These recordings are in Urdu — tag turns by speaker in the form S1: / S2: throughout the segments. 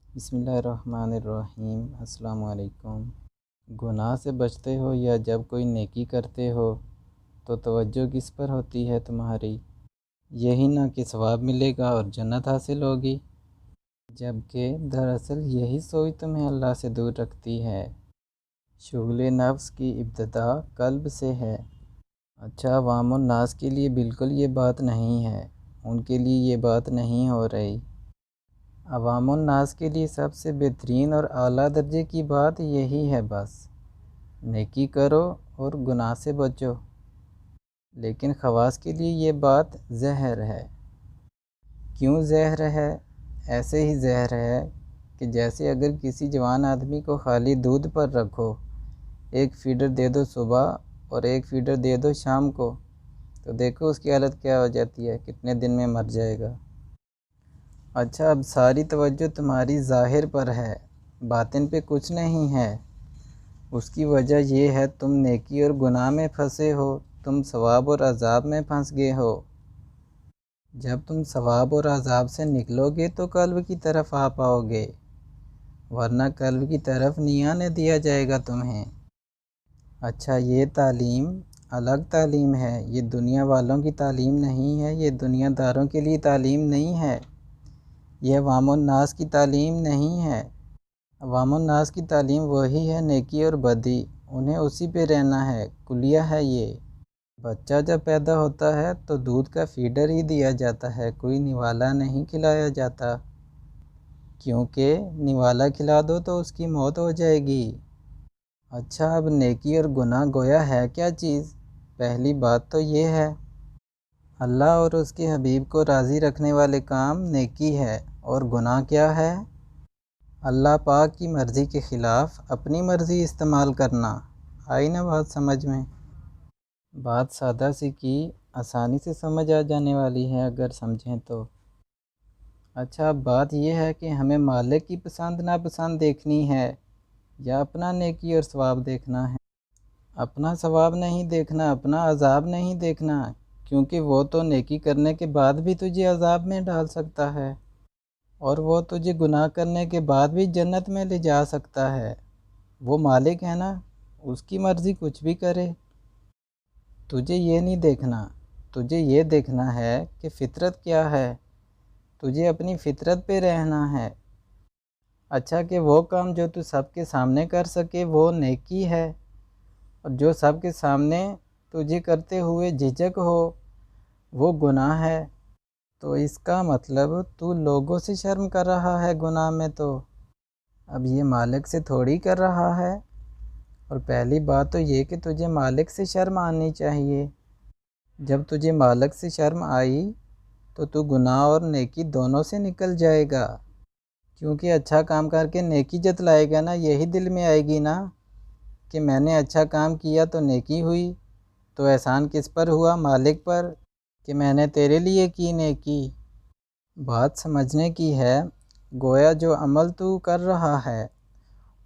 S1: بسم اللہ الرحمن الرحیم۔ السلام علیکم۔ گناہ سے بچتے ہو یا جب کوئی نیکی کرتے ہو تو توجہ کس پر ہوتی ہے تمہاری؟ یہی نہ کہ ثواب ملے گا اور جنت حاصل ہوگی، جبکہ دراصل یہی سوچ تمہیں اللہ سے دور رکھتی ہے۔ شغل نفس کی ابتدا قلب سے ہے۔ اچھا، عوام الناس کے لیے بالکل یہ بات نہیں ہے، ان کے لیے یہ بات نہیں ہو رہی۔ عوام الناس کے لیے سب سے بہترین اور اعلیٰ درجے کی بات یہی ہے، بس نیکی کرو اور گناہ سے بچو۔ لیکن خواص کے لیے یہ بات زہر ہے۔ کیوں زہر ہے؟ ایسے ہی زہر ہے کہ جیسے اگر کسی جوان آدمی کو خالی دودھ پر رکھو، ایک فیڈر دے دو صبح اور ایک فیڈر دے دو شام کو، تو دیکھو اس کی حالت کیا ہو جاتی ہے، کتنے دن میں مر جائے گا۔ اچھا، اب ساری توجہ تمہاری ظاہر پر ہے، باطن پہ کچھ نہیں ہے۔ اس کی وجہ یہ ہے تم نیکی اور گناہ میں پھنسے ہو، تم ثواب اور عذاب میں پھنس گئے ہو۔ جب تم ثواب اور عذاب سے نکلو گے تو قلب کی طرف آ پاؤ گے، ورنہ قلب کی طرف نہیں آنے دیا جائے گا تمہیں۔ اچھا، یہ تعلیم الگ تعلیم ہے، یہ دنیا والوں کی تعلیم نہیں ہے، یہ دنیا داروں کے لیے تعلیم نہیں ہے، یہ عوام الناس کی تعلیم نہیں ہے۔ عوام الناس کی تعلیم وہی ہے نیکی اور بدی، انہیں اسی پہ رہنا ہے، کلیہ ہے یہ۔ بچہ جب پیدا ہوتا ہے تو دودھ کا فیڈر ہی دیا جاتا ہے، کوئی نوالا نہیں کھلایا جاتا، کیونکہ نوالا کھلا دو تو اس کی موت ہو جائے گی۔ اچھا، اب نیکی اور گناہ گویا ہے کیا چیز؟ پہلی بات تو یہ ہے، اللہ اور اس کے حبیب کو راضی رکھنے والے کام نیکی ہے، اور گناہ کیا ہے؟ اللہ پاک کی مرضی کے خلاف اپنی مرضی استعمال کرنا۔ آئی نا بات سمجھ میں؟ بات سادہ سی کی، آسانی سے سمجھ آ جانے والی ہے اگر سمجھیں تو۔ اچھا، اب بات یہ ہے کہ ہمیں مالک کی پسند ناپسند دیکھنی ہے یا اپنا نیکی اور ثواب دیکھنا ہے؟ اپنا ثواب نہیں دیکھنا، اپنا عذاب نہیں دیکھنا، کیونکہ وہ تو نیکی کرنے کے بعد بھی تجھے عذاب میں ڈال سکتا ہے، اور وہ تجھے گناہ کرنے کے بعد بھی جنت میں لے جا سکتا ہے۔ وہ مالک ہے نا، اس کی مرضی کچھ بھی کرے۔ تجھے یہ نہیں دیکھنا، تجھے یہ دیکھنا ہے کہ فطرت کیا ہے، تجھے اپنی فطرت پہ رہنا ہے۔ اچھا، کہ وہ کام جو تو سب کے سامنے کر سکے وہ نیکی ہے، اور جو سب کے سامنے تجھے کرتے ہوئے جھجک ہو وہ گناہ ہے۔ تو اس کا مطلب تو لوگوں سے شرم کر رہا ہے گناہ میں، تو اب یہ مالک سے تھوڑی کر رہا ہے۔ اور پہلی بات تو یہ کہ تجھے مالک سے شرم آنی چاہیے۔ جب تجھے مالک سے شرم آئی تو گناہ اور نیکی دونوں سے نکل جائے گا، کیونکہ اچھا کام کر کے نیکی جتلائے گا نا، یہی دل میں آئے گی نا کہ میں نے اچھا کام کیا تو نیکی ہوئی، تو احسان کس پر ہوا؟ مالک پر، کہ میں نے تیرے لیے کی نیکی۔ بات سمجھنے کی ہے، گویا جو عمل تو کر رہا ہے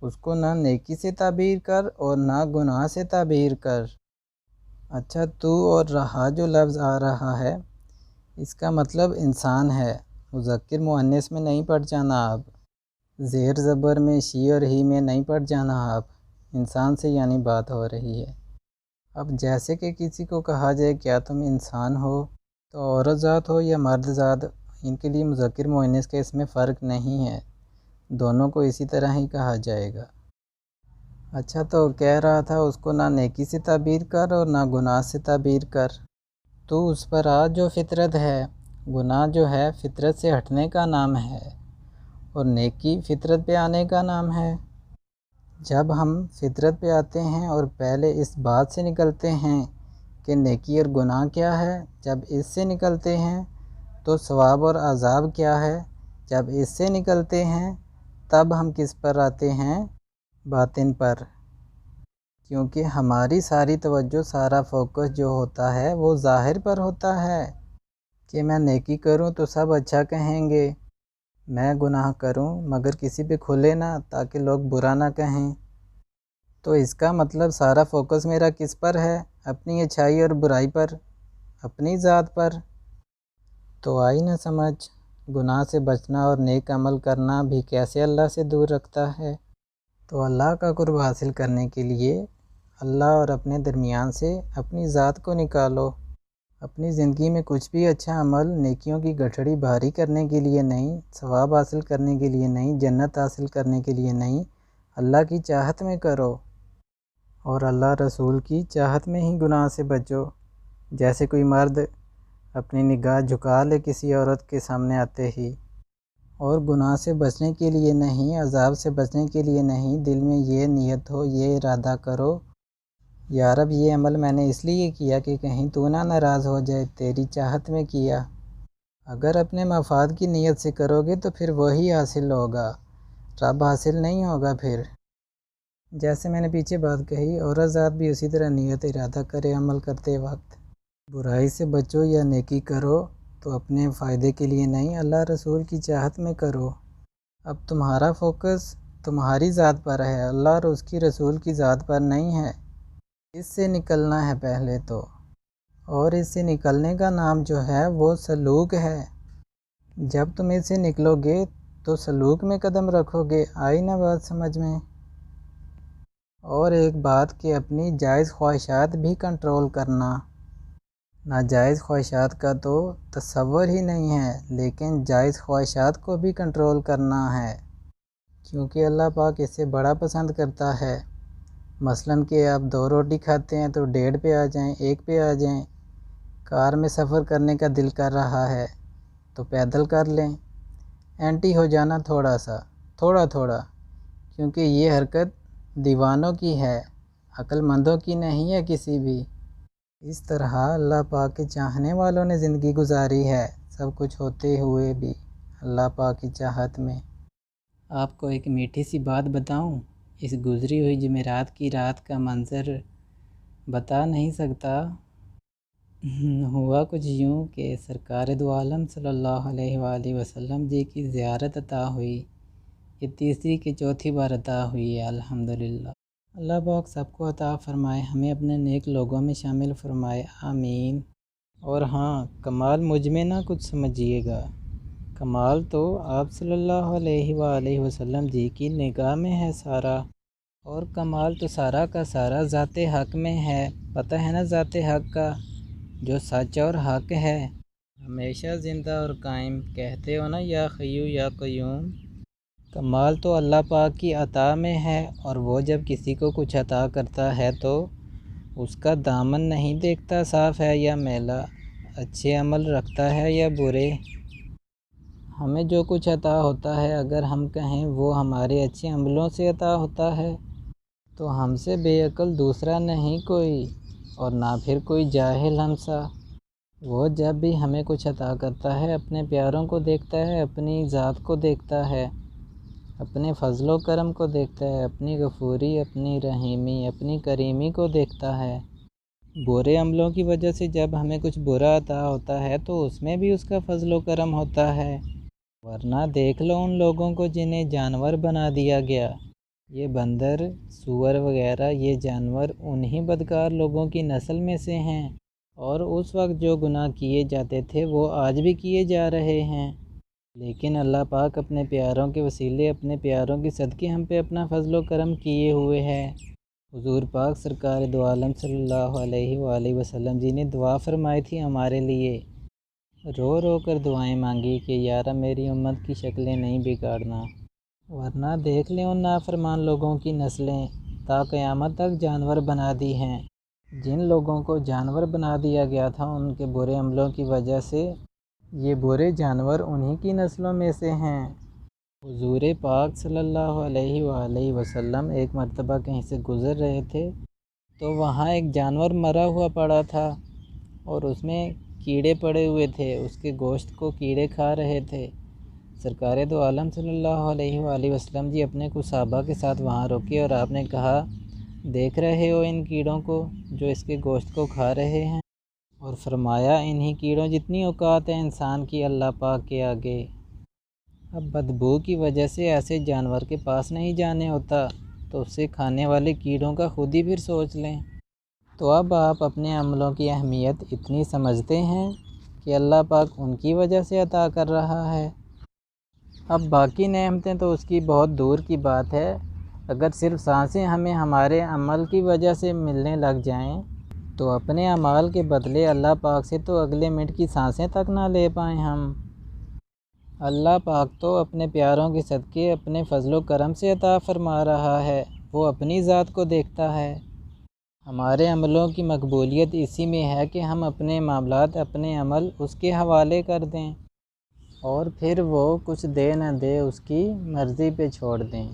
S1: اس کو نہ نیکی سے تعبیر کر اور نہ گناہ سے تعبیر کر۔ اچھا، تو اور رہا جو لفظ آ رہا ہے، اس کا مطلب انسان ہے، مذکر مؤنث میں نہیں پڑھ جانا آپ، زیر زبر میں شی اور ہی میں نہیں پڑھ جانا آپ، انسان سے یعنی بات ہو رہی ہے۔ اب جیسے کہ کسی کو کہا جائے کیا تم انسان ہو، تو عورت ذات ہو یا مرد ذات، ان کے لیے مذکر مؤنث کا اس میں فرق نہیں ہے، دونوں کو اسی طرح ہی کہا جائے گا۔ اچھا، تو کہہ رہا تھا اس کو نہ نیکی سے تعبیر کر اور نہ گناہ سے تعبیر کر، تو اس پر آ جو فطرت ہے۔ گناہ جو ہے فطرت سے ہٹنے کا نام ہے، اور نیکی فطرت پہ آنے کا نام ہے۔ جب ہم فطرت پہ آتے ہیں اور پہلے اس بات سے نکلتے ہیں کہ نیکی اور گناہ کیا ہے، جب اس سے نکلتے ہیں تو ثواب اور عذاب کیا ہے، جب اس سے نکلتے ہیں تب ہم کس پر آتے ہیں؟ باطن پر، کیونکہ ہماری ساری توجہ، سارا فوکس جو ہوتا ہے وہ ظاہر پر ہوتا ہے کہ میں نیکی کروں تو سب اچھا کہیں گے، میں گناہ کروں مگر کسی پہ کھلے نہ تاکہ لوگ برا نہ کہیں۔ تو اس کا مطلب سارا فوکس میرا کس پر ہے؟ اپنی اچھائی اور برائی پر، اپنی ذات پر۔ تو آئی نہ سمجھ؟ گناہ سے بچنا اور نیک عمل کرنا بھی کیسے اللہ سے دور رکھتا ہے؟ تو اللہ کا قرب حاصل کرنے کے لیے اللہ اور اپنے درمیان سے اپنی ذات کو نکالو۔ اپنی زندگی میں کچھ بھی اچھا عمل نیکیوں کی گٹھڑی بھاری کرنے کے لیے نہیں، ثواب حاصل کرنے کے لیے نہیں، جنت حاصل کرنے کے لیے نہیں، اللہ کی چاہت میں کرو اور اللہ رسول کی چاہت میں ہی گناہ سے بچو۔ جیسے کوئی مرد اپنی نگاہ جھکا لے کسی عورت کے سامنے آتے ہی، اور گناہ سے بچنے کے لیے نہیں، عذاب سے بچنے کے لیے نہیں، دل میں یہ نیت ہو، یہ ارادہ کرو، یا رب یہ عمل میں نے اس لیے کیا کہ کہیں تو نہ ناراض ہو جائے، تیری چاہت میں کیا۔ اگر اپنے مفاد کی نیت سے کرو گے تو پھر وہی حاصل ہوگا، رب حاصل نہیں ہوگا پھر۔ جیسے میں نے پیچھے بات کہی، عورت ذات بھی اسی طرح نیت ارادہ کرے عمل کرتے وقت۔ برائی سے بچو یا نیکی کرو تو اپنے فائدے کے لیے نہیں، اللہ رسول کی چاہت میں کرو۔ اب تمہارا فوکس تمہاری ذات پر ہے، اللہ اور اس کی رسول کی ذات پر نہیں ہے۔ اس سے نکلنا ہے پہلے تو، اور اس سے نکلنے کا نام جو ہے وہ سلوک ہے۔ جب تم اس سے نکلو گے تو سلوک میں قدم رکھو گے، آئی نا بات سمجھ میں؟ اور ایک بات کہ اپنی جائز خواہشات بھی کنٹرول کرنا۔ ناجائز خواہشات کا تو تصور ہی نہیں ہے، لیکن جائز خواہشات کو بھی کنٹرول کرنا ہے، کیونکہ اللہ پاک اس سے بڑا پسند کرتا ہے۔ مثلاً کہ آپ 2 روٹی کھاتے ہیں تو 1.5 پہ آ جائیں، 1 پہ آ جائیں۔ کار میں سفر کرنے کا دل کر رہا ہے تو پیدل کر لیں، اینٹی ہو جانا تھوڑا سا، تھوڑا تھوڑا، کیونکہ یہ حرکت دیوانوں کی ہے، عقل مندوں کی نہیں ہے کسی بھی۔ اس طرح اللہ پاک کے چاہنے والوں نے زندگی گزاری ہے، سب کچھ ہوتے ہوئے بھی اللہ پاک کی چاہت میں۔ آپ کو ایک میٹھی سی بات بتاؤں؟ اس گزری ہوئی جمعرات کی رات کا منظر بتا نہیں سکتا۔ ہوا کچھ یوں کہ سرکار دو عالم صلی اللہ علیہ وآلہ وسلم جی کی زیارت عطا ہوئی، یہ تیسری کہ چوتھی بار عطا ہوئی ہے الحمدللہ۔ اللہ پاک سب کو عطا فرمائے، ہمیں اپنے نیک لوگوں میں شامل فرمائے، آمین۔ اور ہاں، کمال مجھ میں نہ کچھ سمجھیے گا، کمال تو آپ صلی اللہ علیہ وآلہ وسلم جی کی نگاہ میں ہے سارا، اور کمال تو سارا کا سارا ذات حق میں ہے، پتہ ہے نا ذات حق کا، جو سچ اور حق ہے، ہمیشہ زندہ اور قائم، کہتے ہو نا یا حیو یا قیوم۔ کمال تو اللہ پاک کی عطا میں ہے، اور وہ جب کسی کو کچھ عطا کرتا ہے تو اس کا دامن نہیں دیکھتا صاف ہے یا میلا، اچھے عمل رکھتا ہے یا برے۔ ہمیں جو کچھ عطا ہوتا ہے اگر ہم کہیں وہ ہمارے اچھے عملوں سے عطا ہوتا ہے تو ہم سے بے عقل دوسرا نہیں کوئی، اور نہ پھر کوئی جاہل ہمسا۔ وہ جب بھی ہمیں کچھ عطا کرتا ہے اپنے پیاروں کو دیکھتا ہے، اپنی ذات کو دیکھتا ہے، اپنے فضل و کرم کو دیکھتا ہے، اپنی غفوری، اپنی رحیمی، اپنی کریمی کو دیکھتا ہے۔ برے عملوں کی وجہ سے جب ہمیں کچھ برا عطا ہوتا ہے تو اس میں بھی اس کا فضل و کرم ہوتا ہے، ورنہ دیکھ لو ان لوگوں کو جنہیں جانور بنا دیا گیا، یہ بندر، سور وغیرہ، یہ جانور انہی بدکار لوگوں کی نسل میں سے ہیں، اور اس وقت جو گناہ کیے جاتے تھے وہ آج بھی کیے جا رہے ہیں، لیکن اللہ پاک اپنے پیاروں کے وسیلے، اپنے پیاروں کے صدقے ہم پہ اپنا فضل و کرم کیے ہوئے ہے۔ حضور پاک سرکار دو عالم صلی اللہ علیہ وآلہ وسلم جی نے دعا فرمائی تھی ہمارے لیے، رو رو کر دعائیں مانگی کہ یا رب میری امت کی شکلیں نہیں بگاڑنا، ورنہ دیکھ لیں ان نافرمان لوگوں کی نسلیں تا قیامت تک جانور بنا دی ہیں۔ جن لوگوں کو جانور بنا دیا گیا تھا ان کے برے عملوں کی وجہ سے یہ برے جانور انہی کی نسلوں میں سے ہیں۔ حضور پاک صلی اللہ علیہ وآلہ وسلم ایک مرتبہ کہیں سے گزر رہے تھے تو وہاں ایک جانور مرا ہوا پڑا تھا اور اس میں کیڑے پڑے ہوئے تھے، اس کے گوشت کو کیڑے کھا رہے تھے۔ سرکار دو عالم صلی اللہ علیہ وآلہ وسلم جی اپنے کچھ صحابہ کے ساتھ وہاں رکے اور آپ نے کہا، دیکھ رہے ہو ان کیڑوں کو جو اس کے گوشت کو کھا رہے ہیں؟ اور فرمایا انہی کیڑوں جتنی اوقات ہے انسان کی اللہ پاک کے آگے۔ اب بدبو کی وجہ سے ایسے جانور کے پاس نہیں جانے ہوتا تو اسے کھانے والے کیڑوں کا خود ہی پھر سوچ لیں۔ تو اب آپ اپنے عملوں کی اہمیت اتنی سمجھتے ہیں کہ اللہ پاک ان کی وجہ سے عطا کر رہا ہے۔ اب باقی نعمتیں تو اس کی بہت دور کی بات ہے، اگر صرف سانسیں ہمیں ہمارے عمل کی وجہ سے ملنے لگ جائیں تو اپنے اعمال کے بدلے اللہ پاک سے تو اگلے منٹ کی سانسیں تک نہ لے پائیں ہم۔ اللہ پاک تو اپنے پیاروں کے صدقے اپنے فضل و کرم سے عطا فرما رہا ہے، وہ اپنی ذات کو دیکھتا ہے۔ ہمارے عملوں کی مقبولیت اسی میں ہے کہ ہم اپنے معاملات، اپنے عمل اس کے حوالے کر دیں اور پھر وہ کچھ دے نہ دے اس کی مرضی پہ چھوڑ دیں۔